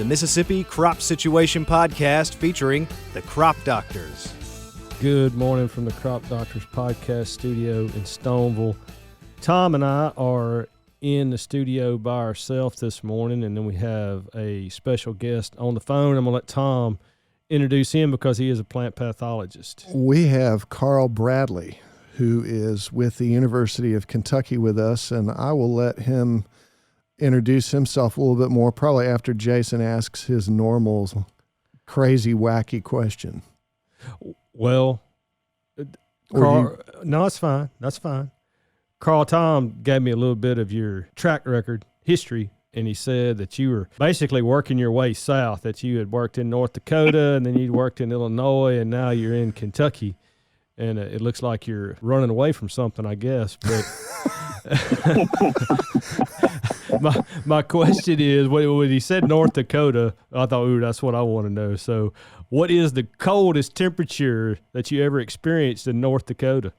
the Mississippi Crop Situation Podcast featuring the Crop Doctors. Good morning from the Crop Doctors Podcast studio in Stoneville. Tom and I are in the studio by ourselves this morning, and then we have a special guest on the phone. I'm going to let Tom introduce him because he is a plant pathologist. We have Carl Bradley, who is with the University of Kentucky with us, and I will let him introduce himself a little bit more, probably after Jason asks his normal, crazy, wacky question. Well, Carl, no, it's fine. That's fine. Carl, Tom gave me a little bit of your track record history, and he said that you were basically working your way south, that you had worked in North Dakota, and then you'd worked in Illinois, and now you're in Kentucky. And it looks like you're running away from something, I guess. But my question is, when he said North Dakota, I thought, ooh, that's what I want to know. So what is the coldest temperature that you ever experienced in North Dakota?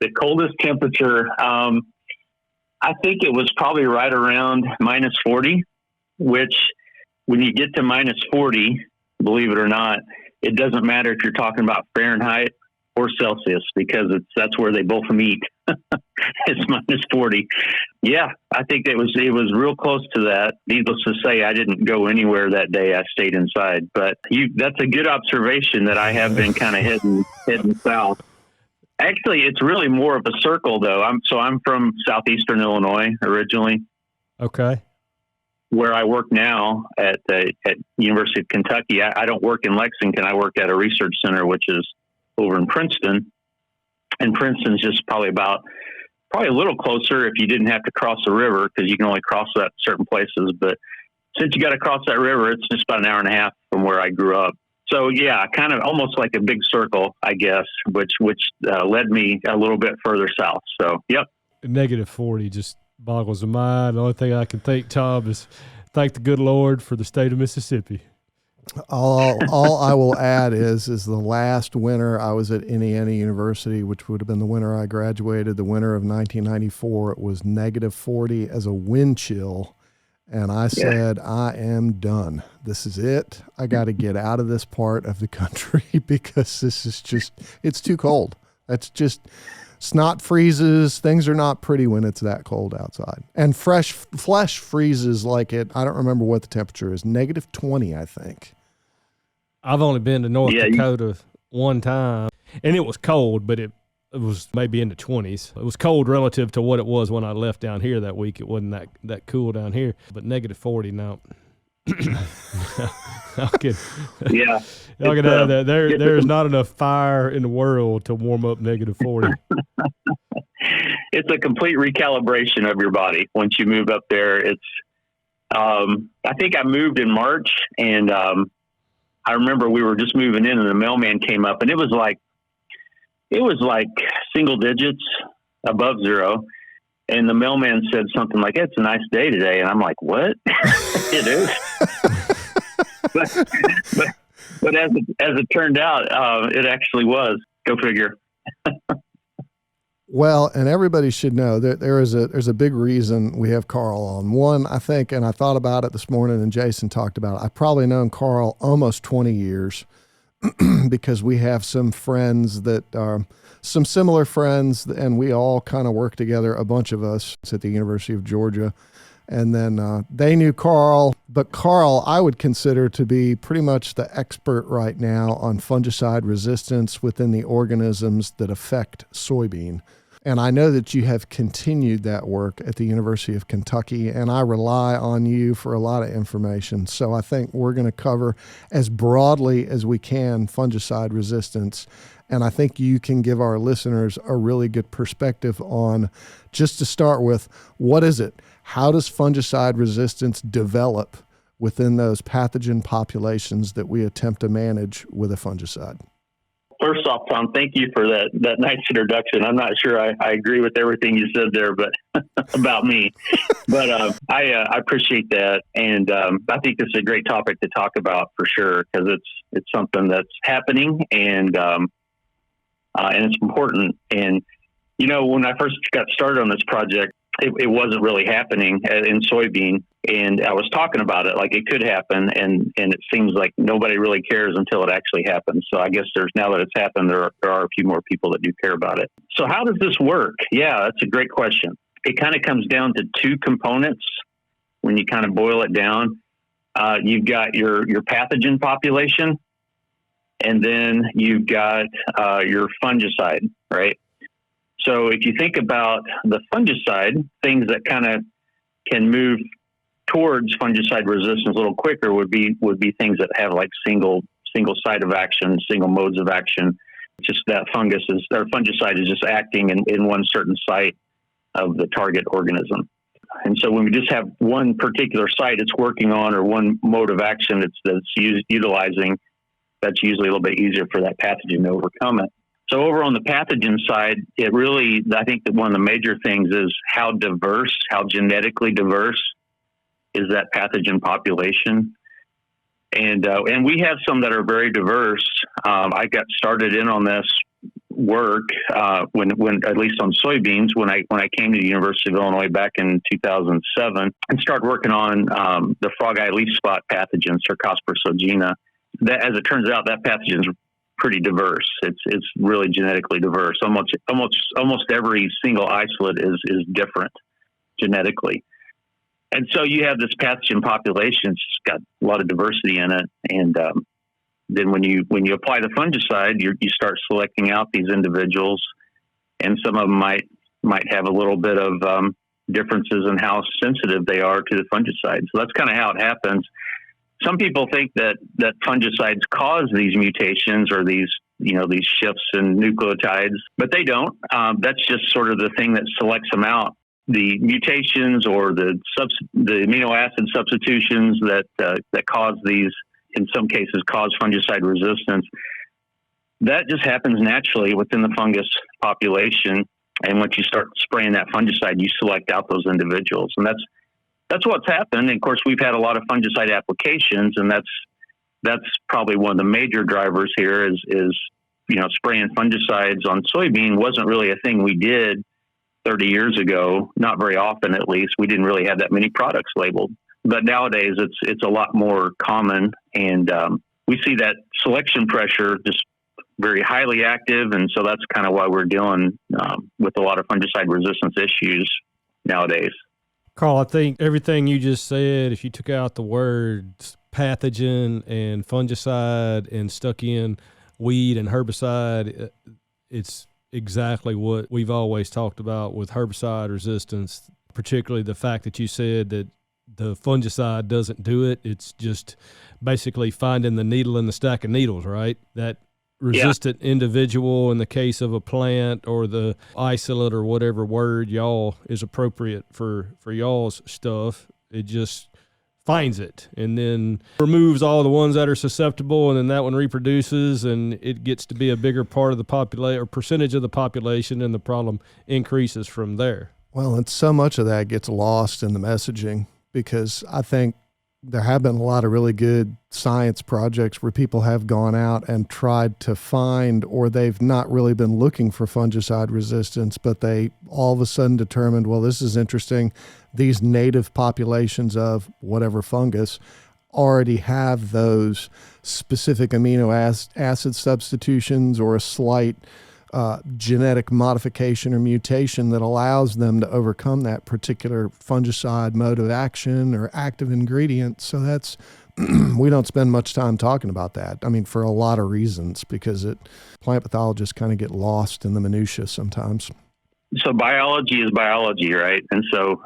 The coldest temperature, I think it was probably right around minus 40, which when you get to minus 40, believe it or not, it doesn't matter if you're talking about Fahrenheit or Celsius, because that's where they both meet. It's minus 40. Yeah, I think it was real close to that. Needless to say, I didn't go anywhere that day. I stayed inside. But that's a good observation that I have been kind of heading south. Actually, it's really more of a circle, though. I'm from southeastern Illinois originally. Okay. Where I work now at University of Kentucky, I don't work in Lexington. I work at a research center, which is over in Princeton. And Princeton's just probably a little closer if you didn't have to cross the river, because you can only cross that certain places. But since you got to cross that river, it's just about an hour and a half from where I grew up. So yeah, kind of almost like a big circle, I guess, which led me a little bit further south. So, yep. Negative 40 just boggles the mind. The only thing I can think, Tom, is thank the good Lord for the state of Mississippi. All I will add is the last winter I was at Indiana University, which would have been the winter I graduated, the winter of 1994. It was negative 40 as a wind chill. And I said, I am done. This is it. I got to get out of this part of the country because this is it's too cold. That's just, snot freezes. Things are not pretty when it's that cold outside. And fresh flesh freezes like I don't remember what the temperature is, negative 20, I think. I've only been to North Dakota one time, and it was cold, but it was maybe in the 20s. It was cold relative to what it was when I left down here that week. It wasn't that cool down here, but negative 40 now. Okay. Yeah. There's not enough fire in the world to warm up negative 40. It's a complete recalibration of your body once you move up there. It's, I think I moved in March, and I remember we were just moving in, and the mailman came up, and it was like single digits above zero. And the mailman said something like, "It's a nice day today." And I'm like, "What?" It is. but as it turned out, it actually was. Go figure. Well, and everybody should know that there's a big reason we have Carl on. One, I think, and I thought about it this morning, and Jason talked about it. I've probably known Carl almost 20 years because we have some friends that are some similar friends, and we all kind of work together, a bunch of us at the University of Georgia. And then they knew Carl, but Carl I would consider to be pretty much the expert right now on fungicide resistance within the organisms that affect soybean. And I know that you have continued that work at the University of Kentucky, and I rely on you for a lot of information. So I think we're going to cover as broadly as we can fungicide resistance. And I think you can give our listeners a really good perspective on, just to start with, what is it? How does fungicide resistance develop within those pathogen populations that we attempt to manage with a fungicide? First off, Tom, thank you for that nice introduction. I'm not sure I agree with everything you said there, but about me. But I appreciate that, and I think this is a great topic to talk about for sure, because it's something that's happening, and it's important. And when I first got started on this project it wasn't really happening in soybean. And I was talking about it like it could happen, and it seems like nobody really cares until it actually happens. So I guess now that it's happened, there are a few more people that do care about it. So how does this work? Yeah, that's a great question. It kind of comes down to two components when you kind of boil it down. You've got your pathogen population, and then you've got your fungicide, right? So if you think about the fungicide, things that kind of can move towards fungicide resistance a little quicker would be things that have like single site of action, single modes of action. Just that fungicide is just acting in one certain site of the target organism. And so when we just have one particular site it's working on, or one mode of action that's utilizing, that's usually a little bit easier for that pathogen to overcome it. So over on the pathogen side, I think that one of the major things is how genetically diverse is that pathogen population. And we have some that are very diverse. I got started in on this work when at least on soybeans when I came to the University of Illinois back in 2007 and started working on the frog eye leaf spot pathogen, Cercospora. That, as it turns out, that pathogen is pretty diverse. It's really genetically diverse. Almost every single isolate is different genetically. And so you have this pathogen population. It's got a lot of diversity in it. And then when you apply the fungicide, you start selecting out these individuals, and some of them might have a little bit of differences in how sensitive they are to the fungicide. So that's kind of how it happens. Some people think that fungicides cause these mutations or these shifts in nucleotides, but they don't. That's just sort of the thing that selects them out. The mutations or the amino acid substitutions that cause these, in some cases, cause fungicide resistance, that just happens naturally within the fungus population. And once you start spraying that fungicide, you select out those individuals, and that's what's happened. And of course, we've had a lot of fungicide applications, and that's probably one of the major drivers here is spraying fungicides on soybean wasn't really a thing we did 30 years ago, not very often at least. We didn't really have that many products labeled. But nowadays it's a lot more common, and we see that selection pressure just very highly active, and so that's kind of why we're dealing with a lot of fungicide resistance issues nowadays. Carl, I think everything you just said, if you took out the words pathogen and fungicide and stuck in weed and herbicide, it's exactly what we've always talked about with herbicide resistance, particularly the fact that you said that the fungicide doesn't do it. It's just basically finding the needle in the stack of needles, right? That resistant individual in the case of a plant, or the isolate, or whatever word y'all is appropriate for y'all's stuff. It just finds it and then removes all the ones that are susceptible, and then that one reproduces, and it gets to be a bigger part of the population or percentage of the population, and the problem increases from there. Well, and so much of that gets lost in the messaging, because I think there have been a lot of really good science projects where people have gone out and tried to find, or they've not really been looking for fungicide resistance, but they all of a sudden determined, well, this is interesting. These native populations of whatever fungus already have those specific amino acid substitutions or a slight genetic modification or mutation that allows them to overcome that particular fungicide mode of action or active ingredient. So that's, we don't spend much time talking about that. I mean, for a lot of reasons, because plant pathologists kind of get lost in the minutia sometimes. So biology is biology, right? And so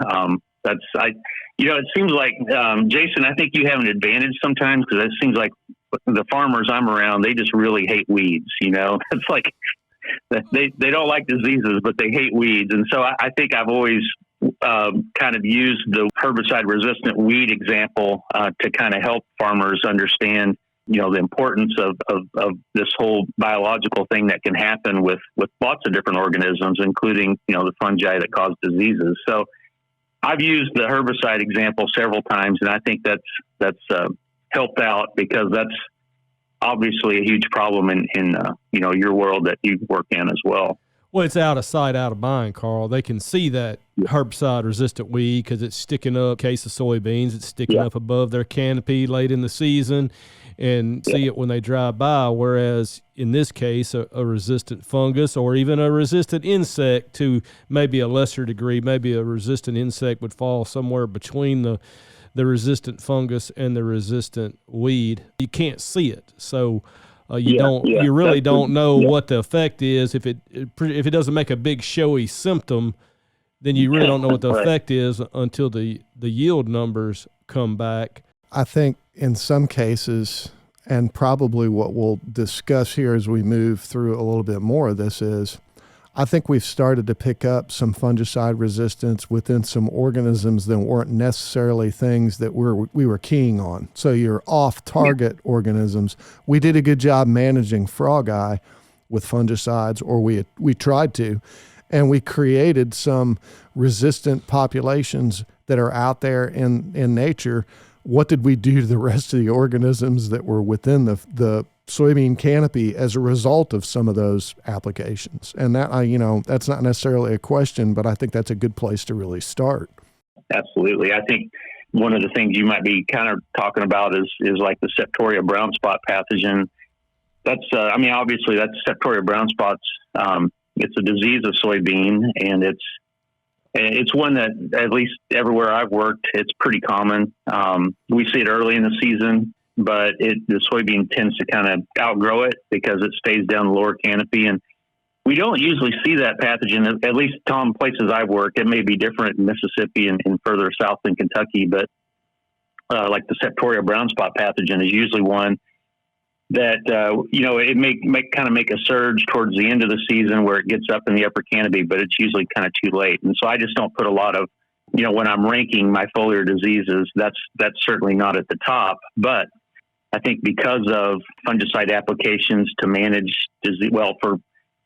it seems like, Jason, I think you have an advantage sometimes, because it seems like the farmers I'm around, they just really hate weeds. It's like, they don't like diseases, but they hate weeds. And so I think I've always kind of used the herbicide resistant weed example to kind of help farmers understand, the importance of this whole biological thing that can happen with lots of different organisms, including, the fungi that cause diseases. So I've used the herbicide example several times, and I think that's helped out, because that's obviously a huge problem in your world that you work in as well. Well, it's out of sight, out of mind, Carl. They can see that herbicide-resistant weed because it's sticking up, case of soybeans, it's sticking up above their canopy late in the season, and see it when they drive by, whereas in this case, a resistant fungus or even a resistant insect to maybe a lesser degree, maybe a resistant insect would fall somewhere between the resistant fungus and the resistant weed. You can't see it, so you really don't know what the effect is. If it doesn't make a big showy symptom, then you really don't know what the effect is until the yield numbers come back. I think in some cases, and probably what we'll discuss here as we move through a little bit more of this is, I think we've started to pick up some fungicide resistance within some organisms that weren't necessarily things that we were keying on. So your off-target organisms, we did a good job managing frog eye with fungicides, or we tried to, and we created some resistant populations that are out there in nature. What did we do to the rest of the organisms that were within the soybean canopy as a result of some of those applications? And that, that's not necessarily a question, but I think that's a good place to really start. Absolutely. I think one of the things you might be kind of talking about is like the Septoria brown spot pathogen. That's, obviously that's Septoria brown spots. It's a disease of soybean, and it's one that, at least everywhere I've worked, it's pretty common. We see it early in the season, but the soybean tends to kind of outgrow it because it stays down the lower canopy. And we don't usually see that pathogen, at least, Tom, places I've worked. It may be different in Mississippi and further south in Kentucky, but like the Septoria brown spot pathogen is usually one that, it may kind of make a surge towards the end of the season where it gets up in the upper canopy, but it's usually kind of too late. And so I just don't put a lot of, when I'm ranking my foliar diseases, that's certainly not at the top. But I think because of fungicide applications to manage disease, for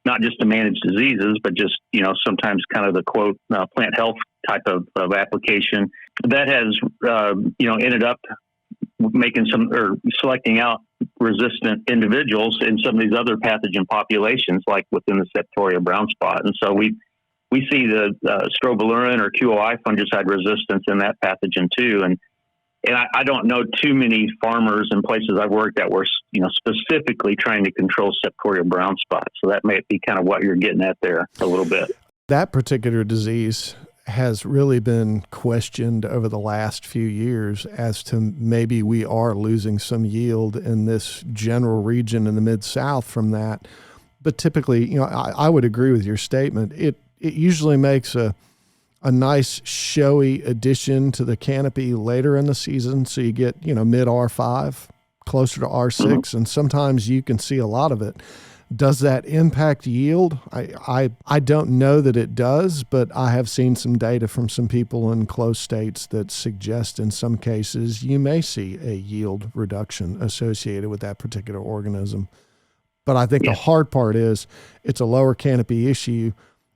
not just to manage diseases, but just, sometimes kind of the quote, plant health type of application, that has, ended up making selecting out resistant individuals in some of these other pathogen populations, like within the Septoria brown spot. And so we see the strobilurin or QOI fungicide resistance in that pathogen too. And I don't know too many farmers and places I've worked that were, specifically trying to control Septoria brown spot. So that may be kind of what you're getting at there a little bit. That particular disease has really been questioned over the last few years as to maybe we are losing some yield in this general region in the Mid-South from that. But typically, I would agree with your statement. It usually makes a nice showy addition to the canopy later in the season. So you get, mid R5, closer to R6, and sometimes you can see a lot of it. Does that impact yield? I don't know that it does, but I have seen some data from some people in close states that suggest in some cases you may see a yield reduction associated with that particular organism. But I think the hard part is it's a lower canopy issue.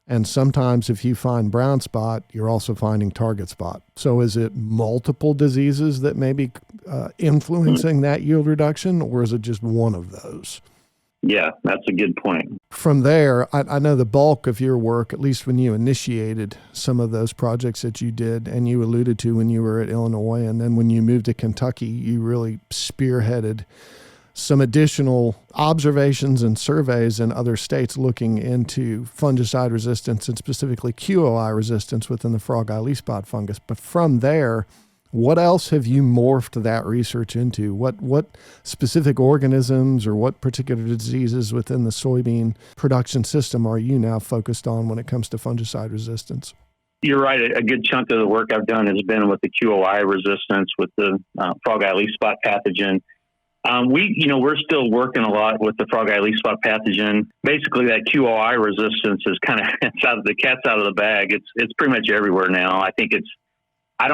And sometimes if you find brown spot, you're also finding target spot. So is it multiple diseases that may be influencing that yield reduction, or is it just one of those? Yeah, that's a good point. From there, I know the bulk of your work, at least when you initiated some of those projects that you did, and you alluded to when you were at Illinois, and then when you moved to Kentucky, you really spearheaded some additional observations and surveys in other states looking into fungicide resistance and specifically QOI resistance within the frog eye leaf spot fungus. But from there, what else have you morphed that research into? What specific organisms or what particular diseases within the soybean production system are you now focused on when it comes to fungicide resistance? You're right. A good chunk of the work I've done has been with the QOI resistance with the frog eye leaf spot pathogen. We're still working a lot with the frog eye leaf spot pathogen. Basically, that QOI resistance is kind of the cat's out of the bag. It's pretty much everywhere now. I think I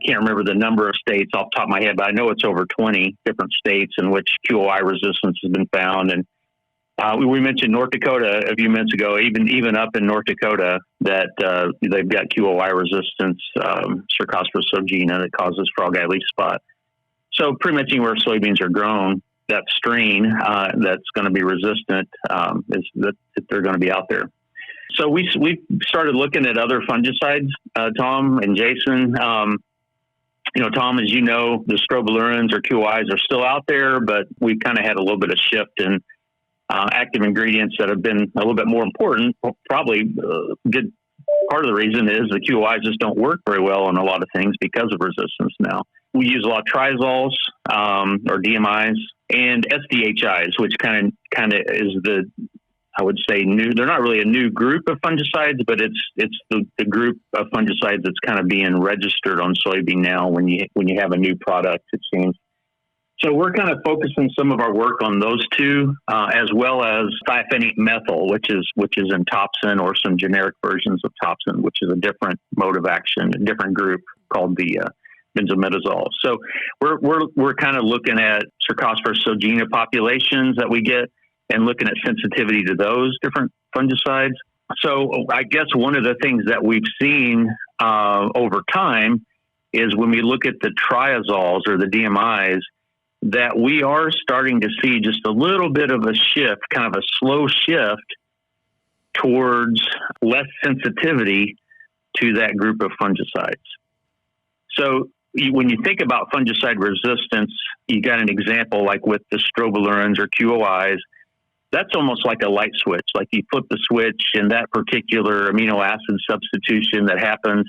can't remember the number of states off the top of my head, but I know it's over 20 different states in which QOI resistance has been found. And we mentioned North Dakota a few minutes ago, even up in North Dakota, that they've got QOI resistance, Cercospora sogina, that causes frog eye leaf spot. So pretty much anywhere soybeans are grown, that strain that's going to be resistant is that they're going to be out there. So we started looking at other fungicides, Tom and Jason. Tom, as you know, the strobilurins or QOIs are still out there, but we've kind of had a little bit of shift in active ingredients that have been a little bit more important. Probably good part of the reason is the QOIs just don't work very well on a lot of things because of resistance now. We use a lot of triazoles or DMIs and SDHIs, which kind of is I would say new. They're not really a new group of fungicides, but it's the group of fungicides that's kind of being registered on soybean now when you have a new product, it seems. So we're kind of focusing some of our work on those two, as well as thiophenate methyl, which is in Topsin, or some generic versions of Topsin, which is a different mode of action, a different group called the benzimidazole. So we're kind of looking at Cercospora sogina populations that we get and looking at sensitivity to those different fungicides. So I guess one of the things that we've seen over time is when we look at the triazoles or the DMIs, that we are starting to see just a little bit of a shift, kind of a slow shift towards less sensitivity to that group of fungicides. So when you think about fungicide resistance, you got an example like with the strobilurins or QOIs. That's almost like a light switch. Like you flip the switch and that particular amino acid substitution that happens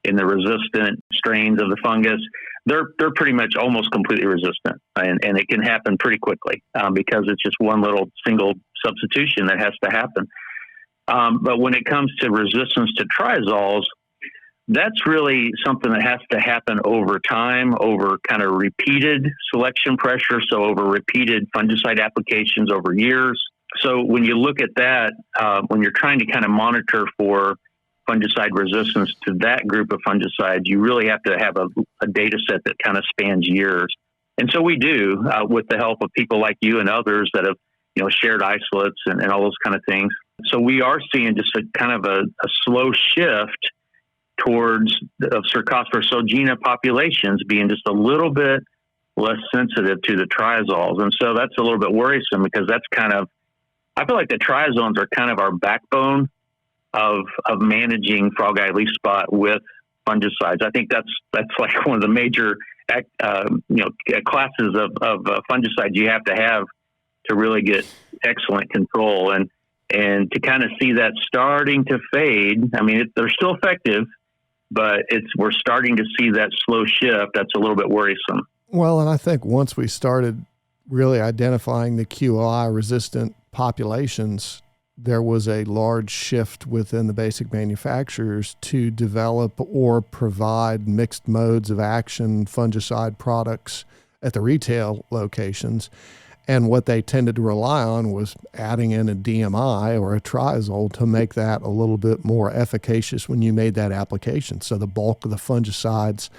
in the resistant strains of the fungus, they're pretty much almost completely resistant. And it can happen pretty quickly because it's just one little single substitution that has to happen. But when it comes to resistance to triazoles, that's really something that has to happen over time, over kind of repeated selection pressure, so over repeated fungicide applications over years. So when you look at that, when you're trying to kind of monitor for fungicide resistance to that group of fungicides, you really have to have a data set that kind of spans years. And so we do, with the help of people like you and others that have, shared isolates and all those kind of things. So we are seeing just a kind of a slow shift towards Cercospora sogina populations being just a little bit less sensitive to the triazoles. And so that's a little bit worrisome because that's I feel like the triazoles are kind of our backbone of managing frog eye leaf spot with fungicides. I think that's like one of the major classes of fungicides you have to really get excellent control, and to kind of see that starting to fade. I mean, they're still effective, but we're starting to see that slow shift. That's a little bit worrisome. Well, and I think once we started really identifying the QOI resistant populations, there was a large shift within the basic manufacturers to develop or provide mixed modes of action fungicide products at the retail locations. And what they tended to rely on was adding in a DMI or a triazole to make that a little bit more efficacious when you made that application. So the bulk of the fungicides,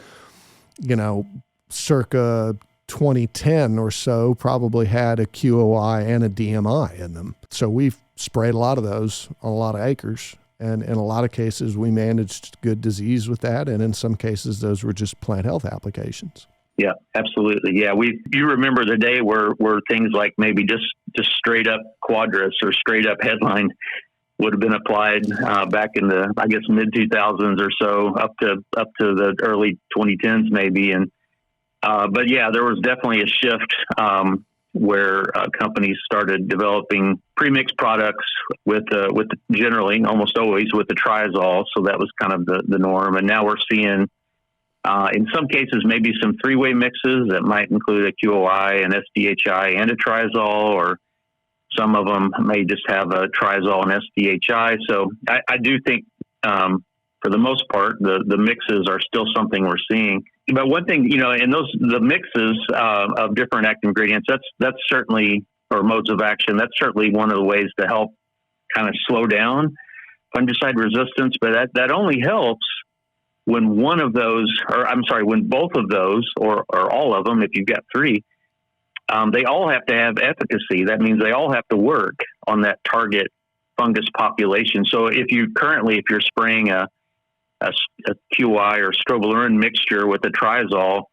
circa 2010 or so, probably had a QOI and a DMI in them. So we've sprayed a lot of those on a lot of acres. And in a lot of cases, we managed good disease with that. And in some cases, those were just plant health applications. Yeah, absolutely. Yeah, you remember the day where things like maybe just straight up Quadris or straight up Headline would have been applied back in the, I guess, mid 2000s or so, up to the early 2010s maybe. And but yeah, there was definitely a shift where companies started developing premixed products with generally almost always with the triazole. So that was kind of the norm. And now we're seeing, in some cases, maybe some three-way mixes that might include a QOI, an SDHI, and a triazole, or some of them may just have a triazole and SDHI. So I do think, for the most part, the mixes are still something we're seeing. But one thing, in the mixes of different active ingredients, that's certainly, or modes of action, that's certainly one of the ways to help kind of slow down fungicide resistance. But that only helps when when both of those, or all of them, if you've got three, they all have to have efficacy. That means they all have to work on that target fungus population. So if you're spraying a QI or strobilurin mixture with a triazole,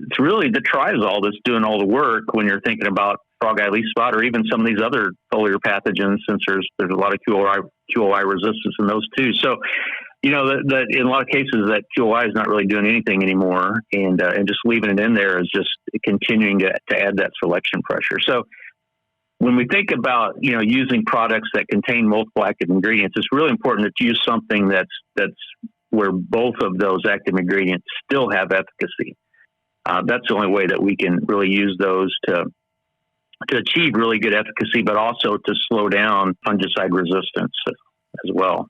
it's really the triazole that's doing all the work when you're thinking about frog eye leaf spot, or even some of these other foliar pathogens, since there's a lot of QOI resistance in those too. So, that in a lot of cases that QOI is not really doing anything anymore, and just leaving it in there is just continuing to add that selection pressure. So when we think about, using products that contain multiple active ingredients, it's really important to use something that's where both of those active ingredients still have efficacy. That's the only way that we can really use those to achieve really good efficacy, but also to slow down fungicide resistance as well.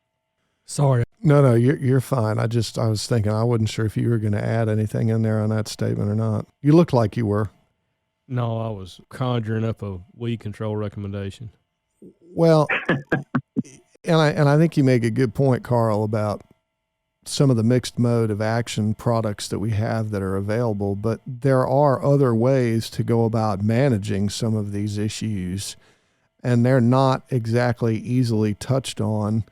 Sorry. No, you're fine. I was thinking, I wasn't sure if you were going to add anything in there on that statement or not. You looked like you were. No, I was conjuring up a weed control recommendation. Well, and I think you make a good point, Carl, about some of the mixed mode of action products that we have that are available, but there are other ways to go about managing some of these issues, and they're not exactly easily touched on,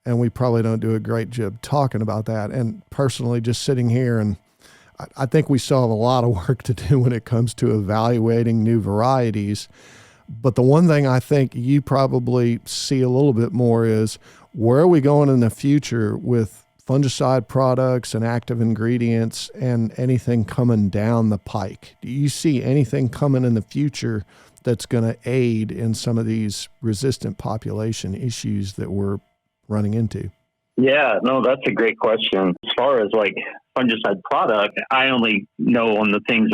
and we probably don't do a great job talking about that. And personally, just sitting here, and I think we still have a lot of work to do when it comes to evaluating new varieties. But the one thing I think you probably see a little bit more is, where are we going in the future with fungicide products and active ingredients and anything coming down the pike? Do you see anything coming in the future that's going to aid in some of these resistant population issues that we're running into? Yeah, no, that's a great question. As far as like fungicide product, I only know on the things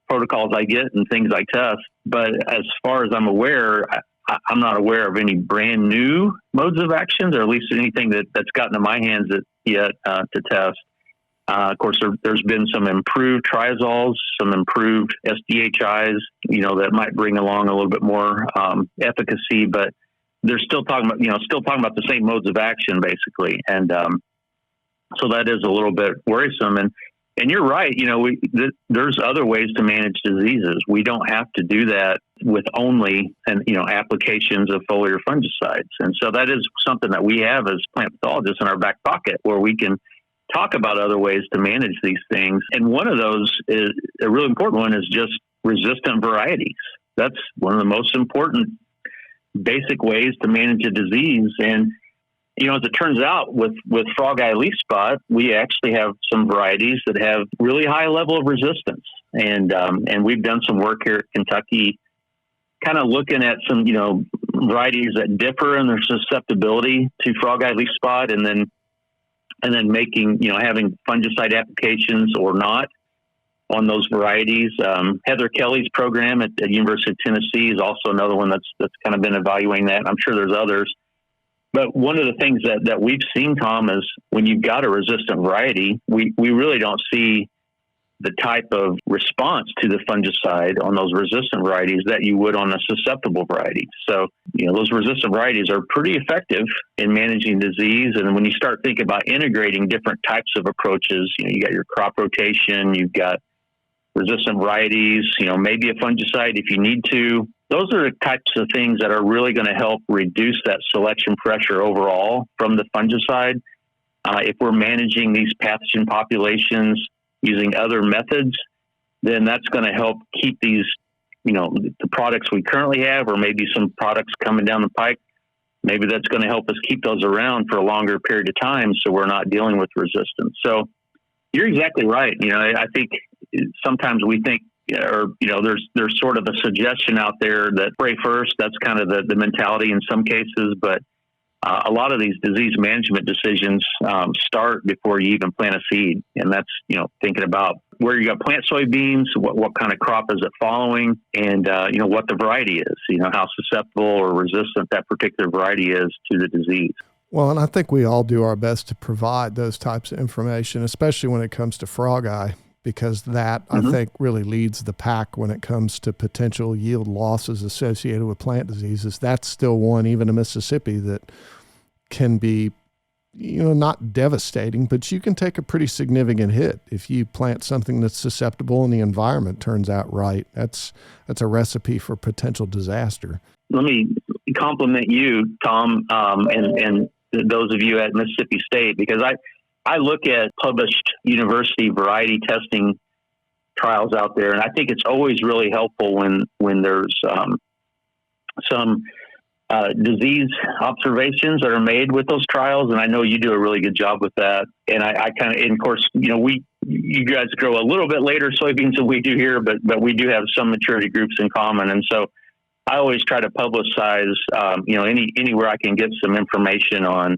protocols I get and things I test. But as far as I'm aware, I'm not aware of any brand new modes of actions, or at least anything that's gotten to my hands yet to test. Of course, there's been some improved triazoles, some improved SDHIs, that might bring along a little bit more efficacy, but they're still talking about the same modes of action basically. And so that is a little bit worrisome. And you're right, there's other ways to manage diseases. We don't have to do that with only applications of foliar fungicides. And so that is something that we have as plant pathologists in our back pocket, where we can talk about other ways to manage these things. And one of those is a really important one, is just resistant varieties. That's one of the most important basic ways to manage a disease. And as it turns out, with frog eye leaf spot, we actually have some varieties that have really high level of resistance. And we've done some work here at Kentucky, kind of looking at some, varieties that differ in their susceptibility to frog eye leaf spot, and then making, having fungicide applications or not on those varieties. Heather Kelly's program at the University of Tennessee is also another one that's kind of been evaluating that. I'm sure there's others. But one of the things that we've seen, Tom, is when you've got a resistant variety, we really don't see the type of response to the fungicide on those resistant varieties that you would on a susceptible variety. So, those resistant varieties are pretty effective in managing disease. And when you start thinking about integrating different types of approaches, you got your crop rotation, you've got resistant varieties, maybe a fungicide if you need to. Those are the types of things that are really going to help reduce that selection pressure overall from the fungicide. If we're managing these pathogen populations using other methods, then that's going to help keep these, the products we currently have, or maybe some products coming down the pike. Maybe that's going to help us keep those around for a longer period of time, so we're not dealing with resistance. So you're exactly right. I think sometimes we think, there's sort of a suggestion out there that spray first. That's kind of the mentality in some cases, but a lot of these disease management decisions start before you even plant a seed. And that's, thinking about where you got plant soybeans, what kind of crop is it following, and, what the variety is, how susceptible or resistant that particular variety is to the disease. Well, and I think we all do our best to provide those types of information, especially when it comes to frog eye, because that, I think, really leads the pack when it comes to potential yield losses associated with plant diseases. That's still one, even in Mississippi, that can be, not devastating, but you can take a pretty significant hit if you plant something that's susceptible and the environment turns out right. That's a recipe for potential disaster. Let me compliment you, Tom, and those of you at Mississippi State, because I look at published university variety testing trials out there, and I think it's always really helpful when there's some disease observations that are made with those trials, and I know you do a really good job with that. And I kind of, and of course, you guys grow a little bit later soybeans than we do here, but we do have some maturity groups in common, and so I always try to publicize, anywhere I can get some information on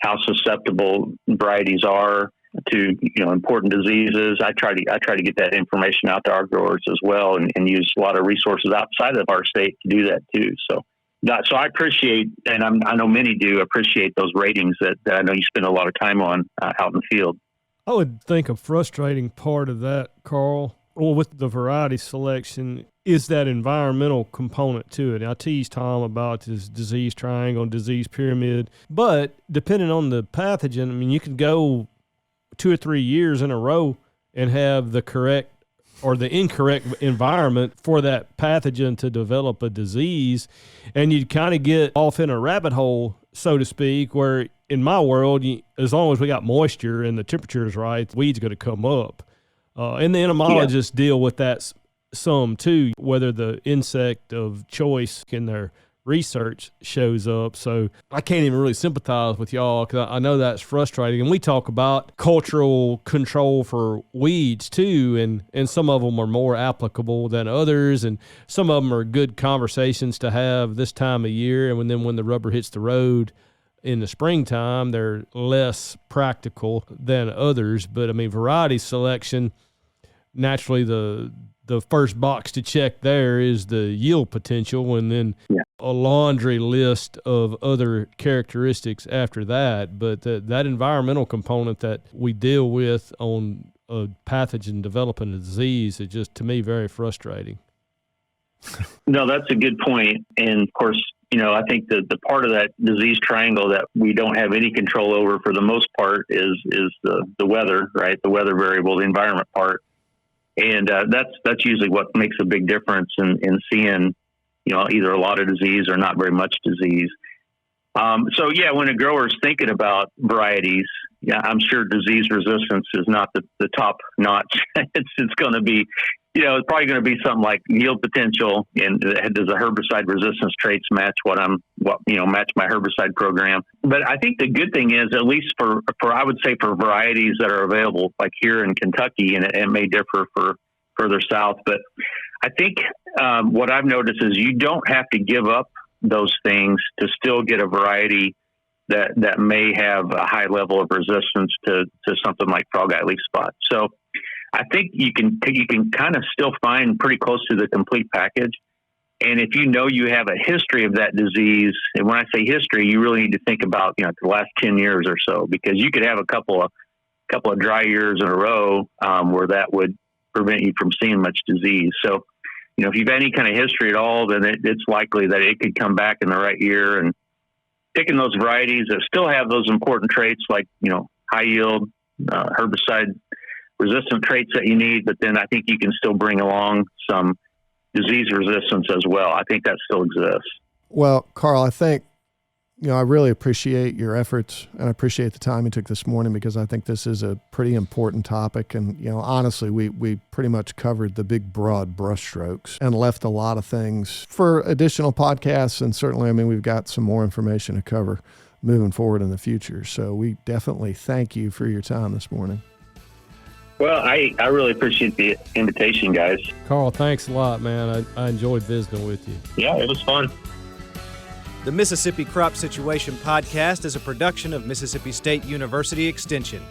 how susceptible varieties are to important diseases. I try to get that information out to our growers as well, and use a lot of resources outside of our state to do that too. So I appreciate, and I know many do appreciate those ratings that I know you spend a lot of time on out in the field. I would think a frustrating part of that, Carl, or with the variety selection, is that environmental component to it. I teased Tom about this disease triangle and disease pyramid, but depending on the pathogen, I mean, you can go 2 or 3 years in a row and have the correct or the incorrect environment for that pathogen to develop a disease, and you kind of get off in a rabbit hole, so to speak, where in my world, as long as we got moisture and the temperature is right, the weed's going to come up. And the entomologists deal with that some too, whether the insect of choice in their research shows up. So I can't even really sympathize with y'all because I know that's frustrating. And we talk about cultural control for weeds too, and some of them are more applicable than others, and some of them are good conversations to have this time of year. And then when the rubber hits the road in the springtime, they're less practical than others. But I mean, variety selection, naturally the first box to check there is the yield potential, and then a laundry list of other characteristics after that. But that environmental component that we deal with on a pathogen developing a disease is just, to me, very frustrating. No, that's a good point. And of course, I think the part of that disease triangle that we don't have any control over for the most part is the weather, right? The weather variable, the environment part. And that's usually what makes a big difference in seeing, either a lot of disease or not very much disease. When a grower's thinking about varieties, I'm sure disease resistance is not the top notch. It's going to be, it's probably going to be something like yield potential, and does the herbicide resistance traits match match my herbicide program. But I think the good thing is, at least for I would say for varieties that are available, like here in Kentucky, and it may differ for further south, but I think what I've noticed is you don't have to give up those things to still get a variety that may have a high level of resistance to something like frog eye leaf spot. So I think you can kind of still find pretty close to the complete package. And if you have a history of that disease, and when I say history, you really need to think about the last 10 years or so, because you could have a couple of dry years in a row where that would prevent you from seeing much disease. So if you've any kind of history at all, then it's likely that it could come back in the right year. And picking those varieties that still have those important traits like high yield, herbicide resistant traits that you need, but then I think you can still bring along some disease resistance as well. I think that still exists. Well, Carl, I think, I really appreciate your efforts, and I appreciate the time you took this morning, because I think this is a pretty important topic. And, honestly, we pretty much covered the big, broad brushstrokes and left a lot of things for additional podcasts. And certainly, we've got some more information to cover moving forward in the future. So we definitely thank you for your time this morning. Well, I really appreciate the invitation, guys. Carl, thanks a lot, man. I enjoyed visiting with you. Yeah, it was fun. The Mississippi Crop Situation Podcast is a production of Mississippi State University Extension.